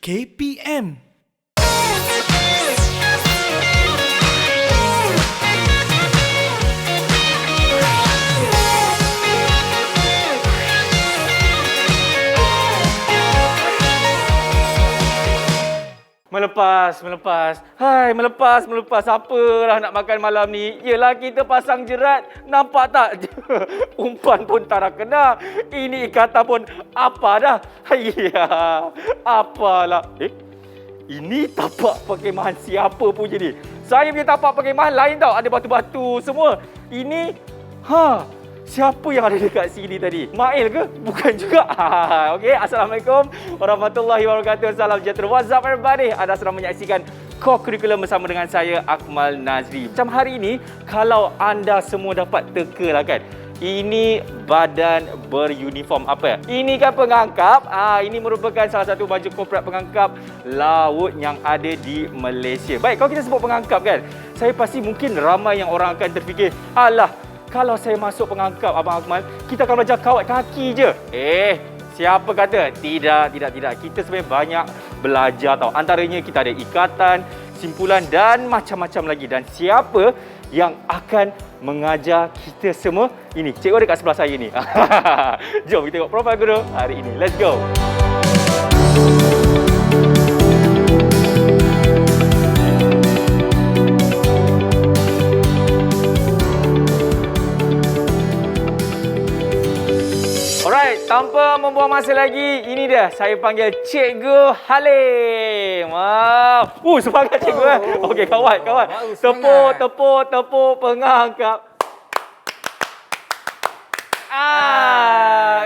KPM. Melepas. Apalah nak makan malam ni? Yelah, kita pasang jerat. Nampak tak? Umpan pun tak nak kena. Ini ikatan pun apa dah? Hayya, apalah. Ini tapak perkemahan siapa punya ni? Saya punya tapak perkemahan lain tau. Ada batu-batu semua. Ini, siapa yang ada dekat sini tadi? Mail ke? Bukan juga. Okey, Assalamualaikum warahmatullahi wabarakatuh. Salam sejahtera. What's up everybody? Anda sedang menyaksikan Core Curriculum bersama dengan saya, Akmal Nazri. Macam hari ini, kalau anda semua dapat teka lah kan, ini badan beruniform apa? Ini kan pengangkap. Ini merupakan salah satu baju korporat pengangkap laut yang ada di Malaysia. Baik, kalau kita sebut pengangkap kan, saya pasti mungkin ramai yang orang akan terfikir, alah, kalau saya masuk pengangkap, Abang Akmal, kita akan belajar kawat kaki je. Siapa kata? Tidak. Kita sebenarnya banyak belajar tau. Antaranya kita ada ikatan, simpulan dan macam-macam lagi. Dan siapa yang akan mengajar kita semua? Ini, cikgu dekat sebelah saya ni. Jom kita tengok profil guru hari ini. Let's go. Alright, tanpa membuang masa lagi, ini dia. Saya panggil Cikgu Halim. Semangat cikgu. Okey, kawan. Tepuk pengangkap.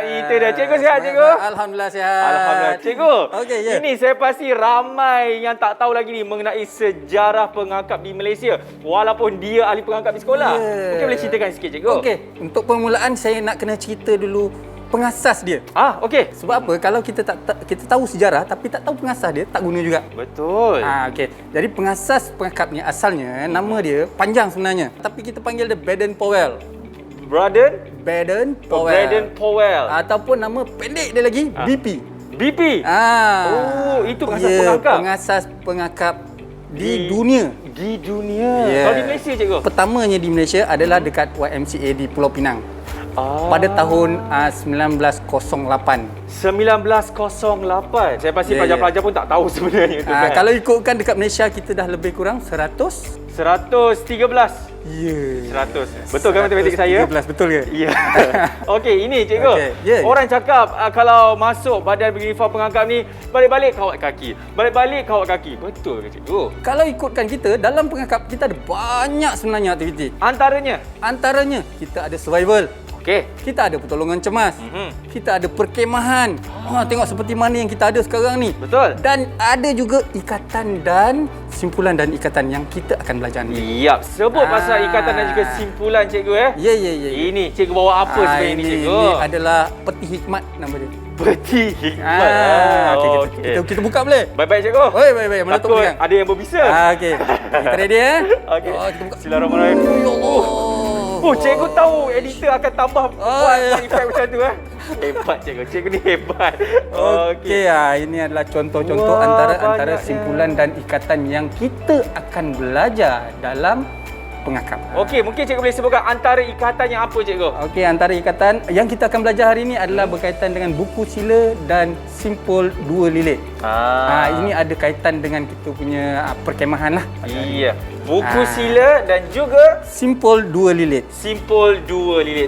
Itu dia. Cikgu sihat, cikgu? Alhamdulillah sihat. Alhamdulillah. Cikgu, okey, ini saya pasti ramai yang tak tahu lagi ni mengenai sejarah pengangkap di Malaysia. Walaupun dia ahli pengangkap di sekolah. Mungkin boleh ceritakan sikit, cikgu? Okey, untuk permulaan saya nak kena cerita dulu pengasas dia. Okey. Sebab apa? Kalau kita kita tahu sejarah tapi tak tahu pengasas dia, tak guna juga. Betul. Okey. Jadi pengasas pengangkap ni asalnya nama dia panjang sebenarnya, tapi kita panggil dia Baden Powell. Baden Powell. Ataupun nama pendek dia lagi BP. BP. Itu pengasas pengangkap. Pengasas pengangkap di dunia. Di dunia. Kalau di Malaysia, cikgu? Pertamanya di Malaysia adalah dekat YMCA di Pulau Pinang. Pada tahun 1908. 1908. Saya pasti pelajar-pelajar pun tak tahu sebenarnya itu kan. Kalau ikutkan dekat Malaysia, kita dah lebih kurang 100. 113. Ya. 100. Betul kan matematik saya? 13, betul ke? Ya. Okey, ini cikgu. Orang cakap kalau masuk badan beruniform pengangkap ni, balik-balik kawat kaki. Betul ke cikgu? Kalau ikutkan kita, dalam pengangkap kita ada banyak sebenarnya aktiviti. Antaranya kita ada survival. Okey. Kita ada pertolongan cemas. Kita ada perkemahan. Tengok seperti mana yang kita ada sekarang ni. Betul. Dan ada juga ikatan dan simpulan dan ikatan yang kita akan belajar ni. Yap, sebut pasal ikatan dan juga simpulan, cikgu Ya. Ini cikgu bawa apa sebenarnya ni, cikgu? Ini adalah peti hikmat nama dia. Peti hikmat. Kita buka boleh? Baik-baik, cikgu. Baik. Mana tu takut ada yang berbisa. Okey. Kita ready Okey. Kita buka. Bismillahirrahmanirrahim. Ya Allah. Cikgu tahu editor akan tambah buat efek macam tu Hebat cikgu. Cikgu ni hebat. Okey, ini adalah contoh-contoh antara simpulan dan ikatan yang kita akan belajar dalam pengangkap. Okey, mungkin cikgu boleh sebutkan antara ikatan yang apa, cikgu? Okey, antara ikatan yang kita akan belajar hari ini adalah berkaitan dengan buku sila dan simpul dua lilit. Ini ada kaitan dengan kita punya perkemahan lah. Iya. Buku sila dan juga simpul dua lilit.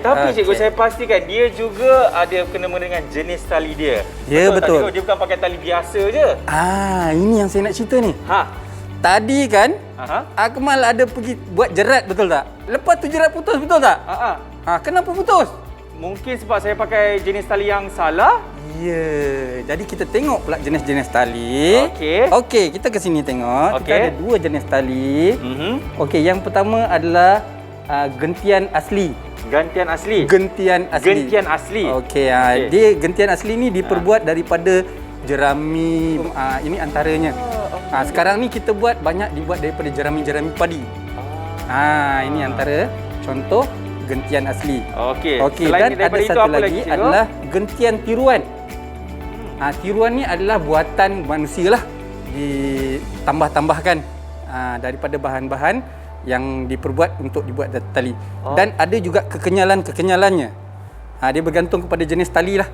Tapi cikgu, saya pastikan dia juga ada kena-mena dengan jenis tali dia. Ya, betul. Dia bukan pakai tali biasa je. Ini yang saya nak cerita ni. Tadi kan Akmal ada pergi buat jerat, betul tak? Lepas tu jerat putus, betul tak? Kenapa putus? Mungkin sebab saya pakai jenis tali yang salah. Ya, jadi kita tengok pula jenis-jenis tali. Okey, kita ke sini tengok. Kita ada dua jenis tali. Okey, yang pertama adalah gentian asli. Gentian asli. Okey, dia gentian asli ni diperbuat daripada jerami. Ini antaranya. Sekarang ni kita dibuat daripada jerami padi. Ini antara contoh gentian asli. Okey. Dan ada satu lagi adalah gentian tiruan. Tiruan ni adalah buatan manusia lah. Ditambah-tambahkan daripada bahan-bahan yang diperbuat untuk dibuat tali. Dan ada juga kekenyalan-kekenyalannya. Dia bergantung kepada jenis tali lah.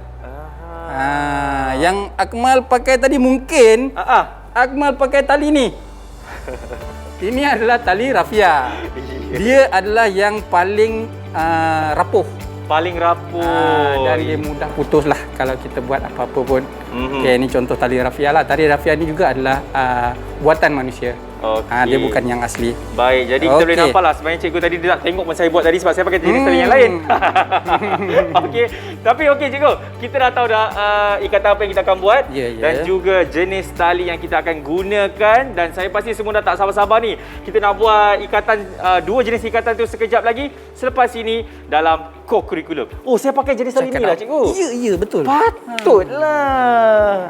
Yang Akmal pakai tadi mungkin Akmal pakai tali ni. Ini adalah tali rafia. Dia adalah yang paling rapuh. Paling rapuh. Dan dia mudah putus lah kalau kita buat apa-apa pun. Okey, ini contoh tali rafia lah. Tali rafia ni juga adalah buatan manusia. Dia bukan yang asli. Baik, jadi kita boleh nampak lah sebenarnya cikgu tadi dia tak tengok masa saya buat tadi sebab saya pakai jenis tali yang lain. Okey, tapi okey cikgu, kita dah tahu dah ikatan apa yang kita akan buat dan juga jenis tali yang kita akan gunakan, dan saya pasti semua dah tak sabar-sabar ni. Kita nak buat ikatan, dua jenis ikatan tu sekejap lagi selepas ini dalam co-curriculum. Oh, saya pakai jenis tali ni lah cikgu. Ya, betul. Patutlah.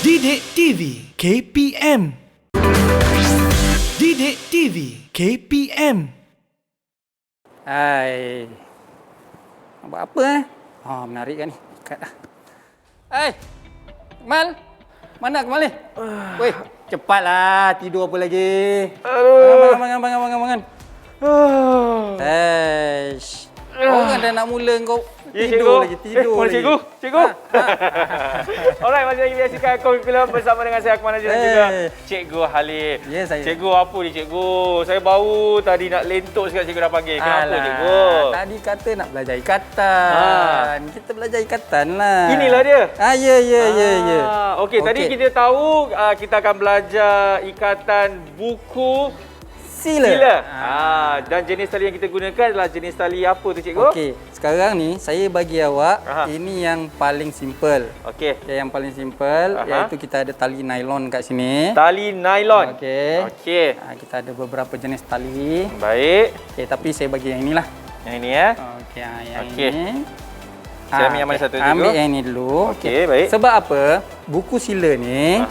Didik TV KPM. Didik TV KPM. Hai. Buat apa menarik kan ni. Ikat dah. Akmal. Mana Akmal ni? Weh, cepatlah. Tidur apa lagi? Bangun. Orang dah nak mula kau tidur lagi. Mana cikgu? Alright, masih lagi menyaksikan curriculum bersama dengan saya Akmal Najib dan juga Cikgu Halif. Ya, saya. Cikgu, apa ni cikgu? Saya baru tadi nak lentok sekali cikgu dah panggil. Kenapa cikgu? Tadi kata nak belajar ikatan. Kita belajar ikatan lah. Inilah dia. Ya. Okey, tadi kita tahu kita akan belajar ikatan buku sila. Dan jenis tali yang kita gunakan adalah jenis tali apa tu cikgu? Okey, sekarang ni saya bagi awak ini yang paling simple. Okey. Yang paling simple iaitu kita ada tali nylon kat sini. Tali nylon. Okey. Kita ada beberapa jenis tali. Baik. Okey, tapi saya bagi yang inilah. Yang ini ya. Okey, yang ini. Saya ambil yang mana satu cikgu? Ambil yang ini dulu. Okey, baik. Sebab apa? Buku sila ni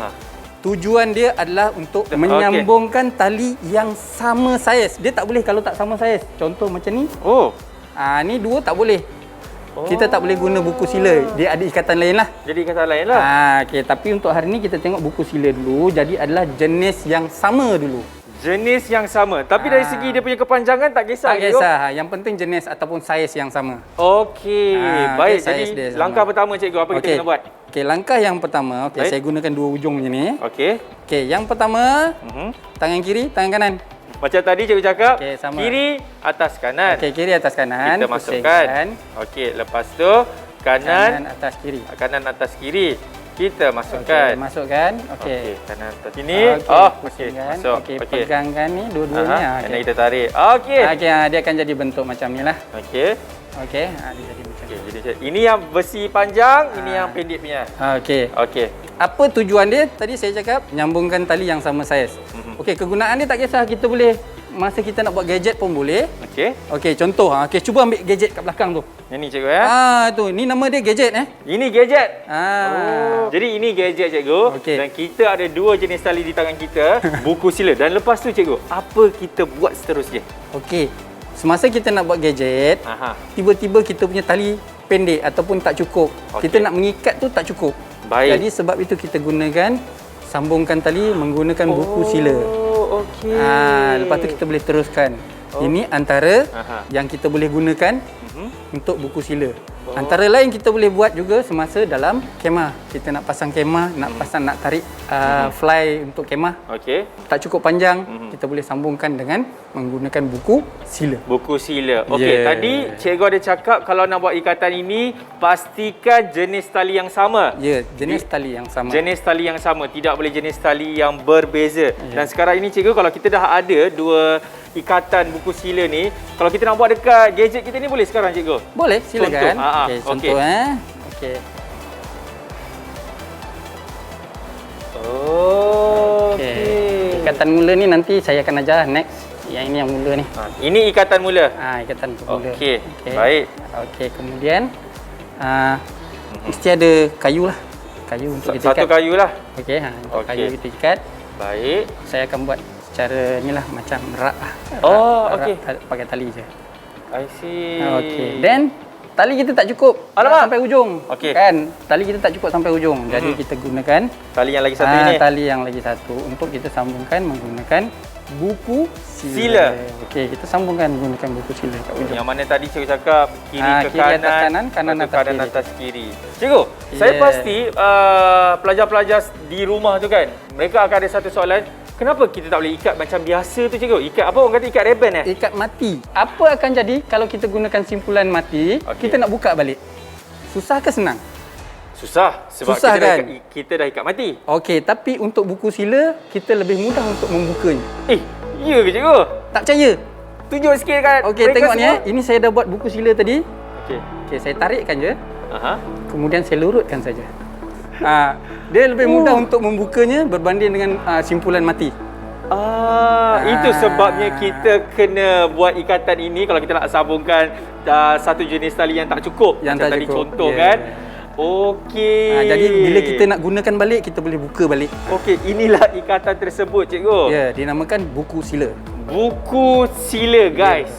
tujuan dia adalah untuk menyambungkan tali yang sama saiz. Dia tak boleh kalau tak sama saiz. Contoh macam ni. Ni dua tak boleh. Kita tak boleh guna buku sila. Dia ada ikatan lain lah. Jadi ikatan lain lah. Okey, tapi untuk hari ni kita tengok buku sila dulu. Jadi adalah jenis yang sama dulu. Jenis yang sama. Tapi dari segi dia punya kepanjangan tak kisah. Tak kisah. Yang penting jenis ataupun saiz yang sama. Okey. Baik. Jadi langkah pertama cikgu apa kita kena buat? Okey, langkah yang pertama, saya gunakan dua ujung macam ni. Okey, yang pertama, tangan kiri, tangan kanan. Macam tadi cikgu cakap, sama. Kiri atas kanan. Okey, kiri atas kanan. Kita masukkan. Okey, lepas tu kanan atas kiri. Kanan atas kiri. Kita masukkan. Masukkan. Okey. Kanan atas sini. Okey. Masuk. Okey, pegangkan ni dua-duanya. Kena kita tarik. Okey. Dia akan jadi bentuk macam ni lah. Okey. Dia jadi macam ni. Jadi ini yang besi panjang, ini yang pendek punya. Okey. Apa tujuan dia? Tadi saya cakap nyambungkan tali yang sama saiz. Okey, kegunaan dia tak kisah, kita boleh masa kita nak buat gadget pun boleh. Okey, contoh cuba ambil gadget kat belakang tu. Yang ni cikgu ya. Tu, ni nama dia gadget Ini gadget. Jadi ini gadget cikgu. Dan kita ada dua jenis tali di tangan kita, buku sila. Dan lepas tu cikgu, apa kita buat seterusnya? Okey. Semasa kita nak buat gadget, tiba-tiba kita punya tali pendek ataupun tak cukup. Kita nak mengikat tu tak cukup. Baik. Jadi sebab itu kita gunakan sambungkan tali menggunakan buku sila. Lepas tu kita boleh teruskan. Ini antara yang kita boleh gunakan untuk buku sila. Antara lain kita boleh buat juga semasa dalam kemah. Kita nak pasang kemah, nak tarik fly untuk kemah. Tak cukup panjang, kita boleh sambungkan dengan menggunakan buku sila. Buku sila. Tadi cikgu ada cakap kalau nak buat ikatan ini pastikan jenis tali yang sama. Jenis tali yang sama. Jenis tali yang sama, tidak boleh jenis tali yang berbeza. Dan sekarang ini cikgu, kalau kita dah ada dua ikatan buku sila ni, kalau kita nak buat dekat gadget kita ni boleh sekarang cikgu? Boleh, silakan. Contoh. Ikatan mula ni nanti saya akan ajar next. Yang ini yang mula ni. Ini ikatan mula. Ikatan mula. Baik. Kemudian mesti ada kayu lah. Kayu untuk kita ikat. Satu kayu lah. Kayu kita ikat. Baik. Saya akan buat cara ni lah, macam rak. Rak pakai tali je. I see. Then tali kita tak cukup. Alamak. Sampai ujung. Okey. Kan? Tali kita tak cukup sampai ujung. Jadi kita gunakan Tali yang lagi satu ini. tali yang lagi satu untuk kita sambungkan menggunakan buku sila. Okey, kita sambungkan menggunakan buku sila kat ujung. Yang mana tadi cikgu cakap kiri ke kiri atas kanan, kanan, kanan ke atas kanan kiri. atas kiri. Cikgu, saya Yeah. pasti pelajar-pelajar di rumah tu kan, mereka akan ada satu soalan, kenapa kita tak boleh ikat macam biasa tu cikgu? Ikat apa? Orang kata ikat reben Ikat mati. Apa akan jadi kalau kita gunakan simpulan mati, kita nak buka balik? Susah ke senang? Susah sebab Susah, kita, kan? kita dah ikat mati. Okey, tapi untuk buku sila, kita lebih mudah untuk membukanya. Ya ke cikgu? Tak percaya? Tunjuk sikit kat Okey, mereka tengok ni semua. Ini saya dah buat buku sila tadi. Okey. Okey, saya tarikkan je. Aha. Kemudian saya lurutkan saja. Dia lebih mudah untuk membukanya berbanding dengan simpulan mati. Itu sebabnya kita kena buat ikatan ini kalau kita nak sambungkan satu jenis tali yang tak cukup. Yang macam tak tadi cukup, contoh kan. Okey. Jadi bila kita nak gunakan balik, kita boleh buka balik. Okey, inilah ikatan tersebut cikgu. Ya, dinamakan buku sila. Buku sila guys.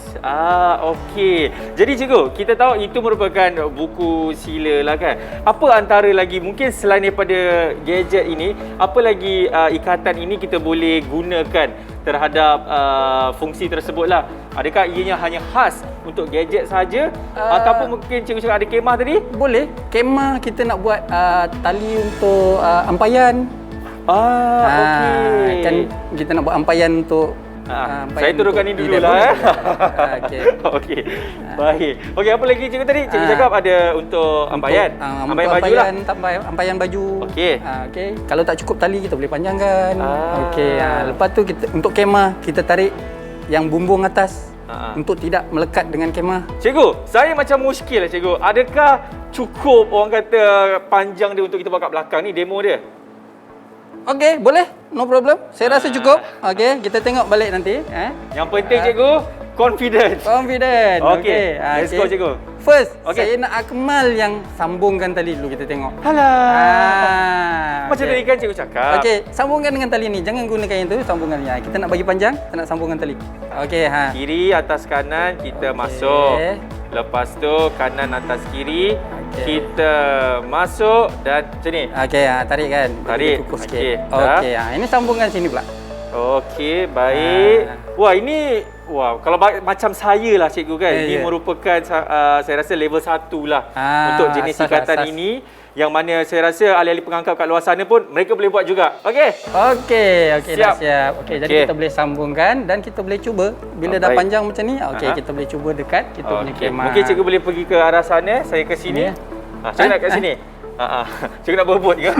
Okey. Jadi cikgu, kita tahu itu merupakan buku sila lah kan. Apa antara lagi mungkin selain daripada gadget ini, apa lagi ikatan ini kita boleh gunakan terhadap fungsi tersebut lah? Adakah ianya hanya khas untuk gadget saja ataupun mungkin cikgu cakap ada kemah tadi? Boleh. Kemah kita nak buat tali untuk ampayan. Okey. Kan kita nak buat ampayan untuk saya turunkan ni dulu lah. Okey. Okey. Baik. Okey, apa lagi cikgu tadi? Cikgu cakap ada untuk ampayan. Ampayan baju lah. Ampayan baju. Okey. Okey. Kalau tak cukup tali kita boleh panjangkan. Okey. Lepas tu kita untuk kemah kita tarik yang bumbung atas untuk tidak melekat dengan kemah. Cikgu, saya macam muskil lah cikgu. Adakah cukup orang kata panjang dia untuk kita bawa kat belakang ni demo dia? Okey, boleh. No problem. Saya rasa cukup. Okey, kita tengok balik nanti. Yang penting cikgu, confident. Confident. Okey. Let's go cikgu. First, Okey. saya nak Akmal yang sambungkan tali dulu kita tengok. Alah. Macam okey. tadi kan cikgu cakap. Okey, sambungkan dengan tali ni. Jangan gunakan yang tu, sambungkan ni. Kita nak bagi panjang, kita nak sambungkan tali. Okey, Kiri atas kanan kita masuk. Lepas tu kanan atas kiri kita masuk dan macam ni. Okey, tarik kan. Tarik. Kukuh sikit. Okey, Okey, ini sambungkan sini pula. Okey, baik. Wah, ini kalau macam saya lah cikgu kan. Ini merupakan saya rasa level 1 lah untuk jenis ikatan ini. Yang mana saya rasa ahli-ahli pengangkap kat luar sana pun mereka boleh buat juga. Okey? Okey, dah siap. Okey, jadi Okey. kita boleh sambungkan dan kita boleh cuba bila dah baik. panjang macam ni. Okey, kita boleh cuba dekat kita punya kemah. Mungkin cikgu boleh pergi ke arah sana, saya ke sini. Saya nak kat sini. Cikgu nak berebut ke?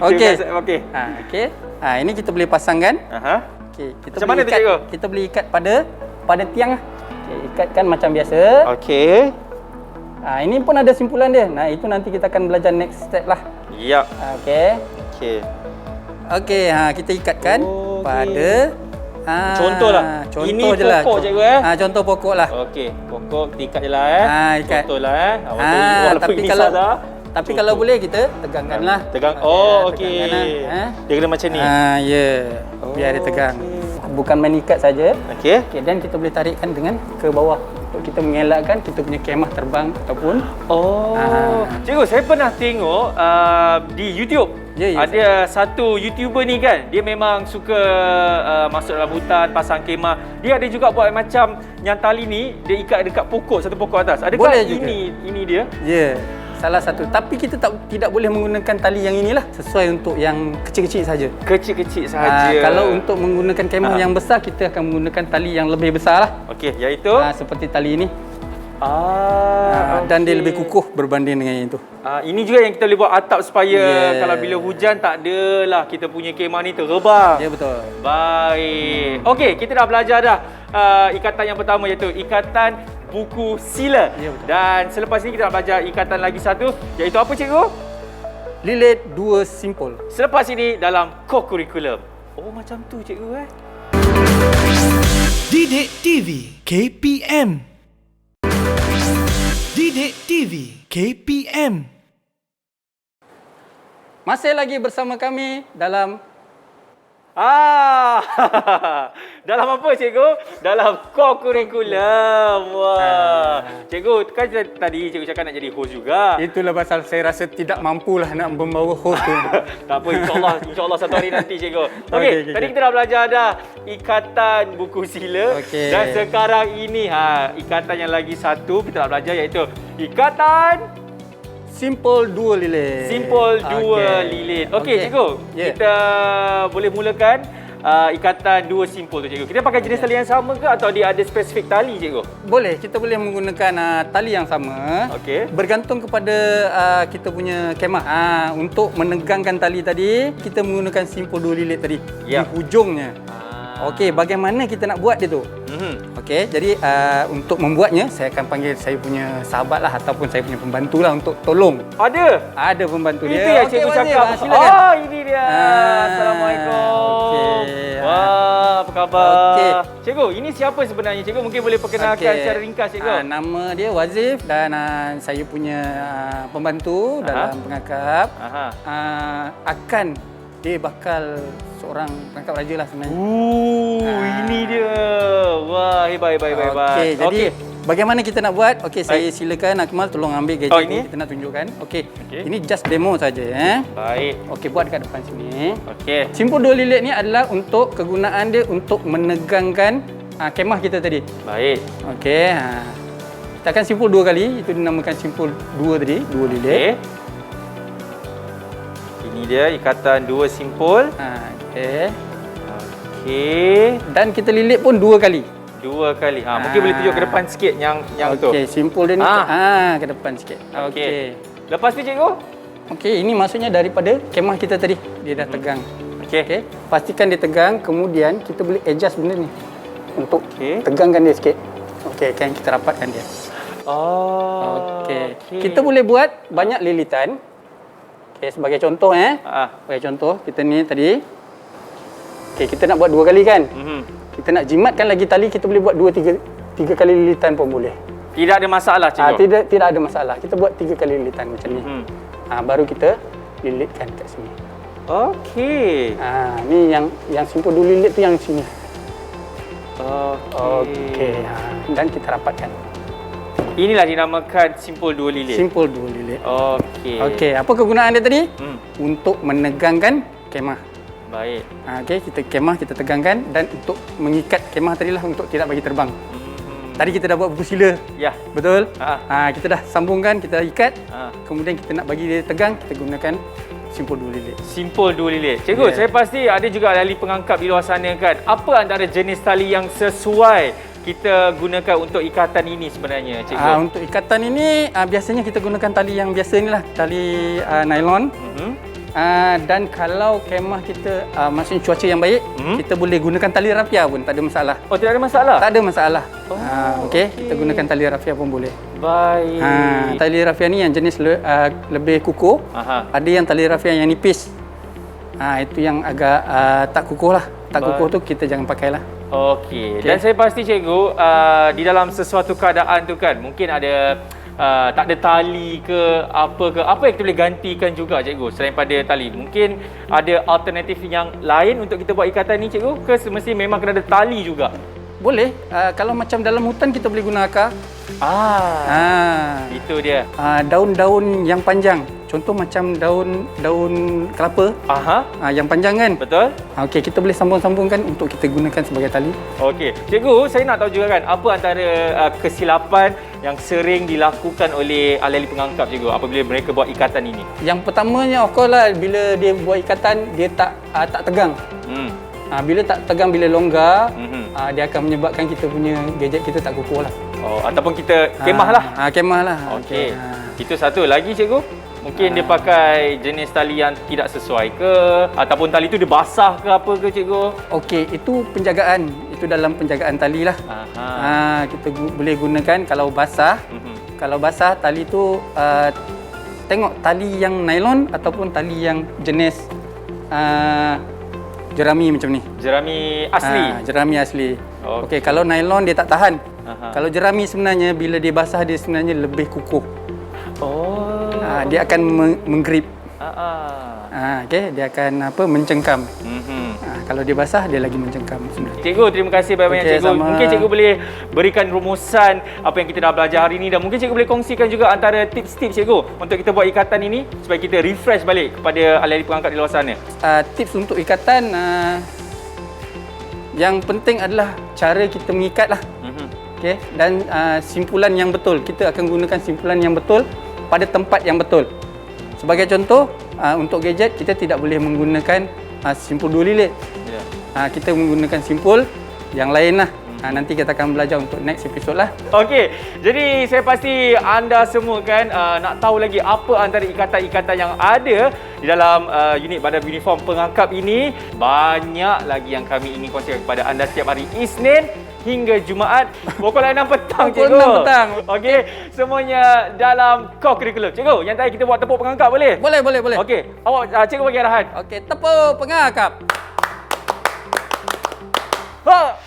Okey. Okey. Okey. Ini kita boleh pasangkan. Okey, kita Macam mana tu, ikat, cikgu? Kita boleh ikat pada tiang lah. Okey, ikatkan macam biasa. Okey. Ini pun ada simpulan dia. Nah, itu nanti kita akan belajar next step lah. Ya. Okey. Okey. Okey, kita ikatkan pada Contoh lah. Contoh Ini je lah. pokok cikgu Contoh pokok lah. Okey, pokok kita ikat je lah Ikat. Contoh lah Tapi kalau boleh kita tegangkanlah. Okey. Tegangkan, Dia kena macam ni. Biar dia tegang. Bukan main ikat saja. Okey. Okey, dan kita boleh tarikkan dengan ke bawah untuk kita mengelakkan kita punya kemah terbang ataupun Cikgu, saya pernah tengok di YouTube. Ada satu YouTuber ni kan, dia memang suka masuk dalam hutan, pasang kemah. Dia ada juga buat macam yang tali ni dia ikat dekat pokok, satu pokok atas. Adakah Boleh juga. ini dia? Salah satu. Tapi kita tidak boleh menggunakan tali yang inilah, sesuai untuk yang kecil-kecil saja. Kecil-kecil saja. Kalau untuk menggunakan kemah yang besar, kita akan menggunakan tali yang lebih besar lah. Okey, iaitu seperti tali ini. Dan dia lebih kukuh berbanding dengan yang itu. Ini juga yang kita boleh buat atap supaya kalau bila hujan tak adalah kita punya kemah ni terbang. Ya, betul. Baik. Okey, kita dah belajar dah ikatan yang pertama iaitu ikatan buku sila. Ya, betul. Dan selepas ini kita nak belajar ikatan lagi satu iaitu apa cikgu? Lilit dua simpul. Selepas ini dalam co-curriculum. Oh, macam tu cikgu Didik TV KPM. Didik TV KPM. Masih lagi bersama kami dalam dalam apa cikgu? Dalam co-curriculum. Wah. Cikgu, kan tadi cikgu cakap nak jadi host juga. Itulah pasal saya rasa tidak mampulah nak membawa host tu. Tak apa, insyaAllah satu hari nanti cikgu. Okey, Tadi kita dah belajar dah ikatan buku sila. Okey. Dan sekarang ini ikatan yang lagi satu kita nak belajar iaitu ikatan Simple dua lilit. simpul dua lilit. Okey, cikgu. Yeah. Kita boleh mulakan ikatan dua simpul tu cikgu. Kita pakai jenis tali yang sama ke atau dia ada spesifik tali cikgu? Boleh, kita boleh menggunakan tali yang sama. Okey. Bergantung kepada kita punya kemah. Untuk menegangkan tali tadi, kita menggunakan simpul dua lilit tadi Ya. di hujungnya. Okey, bagaimana kita nak buat dia tu? Okey, jadi untuk membuatnya, saya akan panggil saya punya sahabat lah ataupun saya punya pembantu lah untuk tolong. Ada Pembantu Itu dia. yang cikgu Wazir, cakap. silakan. Oh, ini dia. Assalamualaikum. Okey. Wah, apa khabar? Okey. Cikgu, ini siapa sebenarnya? Cikgu mungkin boleh perkenalkan Okey. secara ringkas cikgu. Nama dia Wazif dan saya punya pembantu dalam pengakap. Akan dia bakal seorang pengakap raja lah sebenarnya. Ini dia. Wah, hebat. Okey, jadi bagaimana kita nak buat? Okey, saya silakan Akmal tolong ambil gadget ini? kita nak tunjukkan. Okey. Okey. Ini just demo saja Baik. Okey, buat dekat depan sini. Okey. Simpul dua lilit ni adalah untuk kegunaan dia untuk menegangkan kemah kita tadi. Baik. Okey, kita akan simpul dua kali. Itu dinamakan simpul dua tadi, dua lilit. Okey. Ini dia ikatan dua simpul. Okey. Okey. Dan kita lilit pun dua kali. Dua kali. Mungkin boleh tunjuk ke depan sikit yang tu. Okey, simpul dia ni ke depan sikit. Okey. Lepas tu cikgu? Okey, ini maksudnya daripada kemah kita tadi. Dia dah tegang. Okey. Pastikan dia tegang, kemudian kita boleh adjust benda ni untuk tegangkan dia sikit. Okey, kan kita rapatkan dia. Okey. Kita boleh buat banyak lilitan. Okey, sebagai contoh sebagai contoh kita ni tadi. Okey, kita nak buat dua kali kan? Kita nak jimatkan lagi tali, kita boleh buat tiga kali lilitan pun boleh. Tidak ada masalah cikgu. Tidak ada masalah. Kita buat 3 kali lilitan macam ni. Baru kita lilitkan kat sini. Okey. Ni yang simpul dulu lilit tu yang sini. Okey. Dan kita rapatkan. Inilah dinamakan simpul dua lilit. Simpul dua lilit. Okey. Okey, apa kegunaan dia tadi? Untuk menegangkan kemah. Baik. Okey, kita tegangkan dan untuk mengikat kemah tadilah untuk tidak bagi terbang. Tadi kita dah buat buku sila. Ya. Betul? Kita dah sambungkan, kita ikat. Kemudian kita nak bagi dia tegang, kita gunakan simpul dua lilit. Simpul dua lilit. Cikgu, saya pasti ada juga ahli pengangkap di luar sana kan. Apa antara jenis tali yang sesuai kita gunakan untuk ikatan ini sebenarnya, cikgu? Untuk ikatan ini biasanya kita gunakan tali yang biasa ni lah, tali nylon. Dan kalau kemah kita maksudnya cuaca yang baik, kita boleh gunakan tali rafia pun tak ada masalah. Oh, tidak ada masalah? Tak ada masalah. Okey, kita gunakan tali rafia pun boleh. Baik. Tali rafia ni yang jenis lebih kukuh. Ada yang tali rafia yang nipis. Itu yang agak tak kukuh lah. Tak kukuh tu kita jangan pakailah. Okey. Dan saya pasti cikgu, di dalam sesuatu keadaan tu kan, mungkin ada tak ada tali ke apa yang kita boleh gantikan juga cikgu selain pada tali. Mungkin ada alternatif yang lain untuk kita buat ikatan ni cikgu, ke semesti memang kena ada tali juga? Boleh. Kalau macam dalam hutan kita boleh guna akar. Itu dia. Daun-daun yang panjang. Contoh macam daun kelapa. Yang panjang kan? Betul. Okey, kita boleh sambung-sambungkan untuk kita gunakan sebagai tali. Okey. Cikgu, saya nak tahu juga kan, apa antara kesilapan yang sering dilakukan oleh ahli pengangkap cikgu apabila mereka buat ikatan ini? Yang pertamanya of course lah, bila dia buat ikatan dia tak tegang. Bila tak tegang, bila longgar, dia akan menyebabkan kita punya gadget kita tak kukuh lah. Ataupun kita kemah lah. Kemah lah. Okey. Itu satu lagi cikgu. Mungkin dia pakai jenis tali yang tidak sesuai ke, ataupun tali tu dia basah ke apa ke cikgu? Okey, itu penjagaan. Itu dalam penjagaan tali lah. Kita boleh gunakan kalau basah. Kalau basah tali tu tengok tali yang nylon ataupun tali yang jenis jerami macam ni. Jerami asli. Jerami asli. Okey, kalau nylon dia tak tahan. Kalau jerami sebenarnya bila dia basah dia sebenarnya lebih kukuh. Dia akan menggrip. Okey, dia akan mencengkam. Kalau dia basah, dia lagi mencengkam. Cikgu, terima kasih banyak-banyak Okey, cikgu. sama. Mungkin cikgu boleh berikan rumusan apa yang kita dah belajar hari ini dan mungkin cikgu boleh kongsikan juga antara tips-tips cikgu untuk kita buat ikatan ini supaya kita refresh balik kepada ahli-ahli pengangkat di luar sana. Tips untuk ikatan, yang penting adalah cara kita mengikat lah. Okay? Dan simpulan yang betul. Kita akan gunakan simpulan yang betul pada tempat yang betul. Sebagai contoh, untuk gadget kita tidak boleh menggunakan simpul 2 lilit. Kita menggunakan simpul yang lain lah. Nanti kita akan belajar untuk next episode lah. Okey, jadi saya pasti anda semua kan nak tahu lagi apa antara ikatan-ikatan yang ada di dalam unit badan uniform pengangkap ini. Banyak lagi yang kami ingin kongsikan kepada anda setiap hari Isnin hingga Jumaat pukul 6 petang, cikgu. Pukul 6 petang. Okey, semuanya dalam core curriculum. Cikgu, yang tadi kita buat tepuk pengangkap boleh? Boleh. Okey, awak cikgu bagi arahan. Okey, tepuk pengangkap. Ha!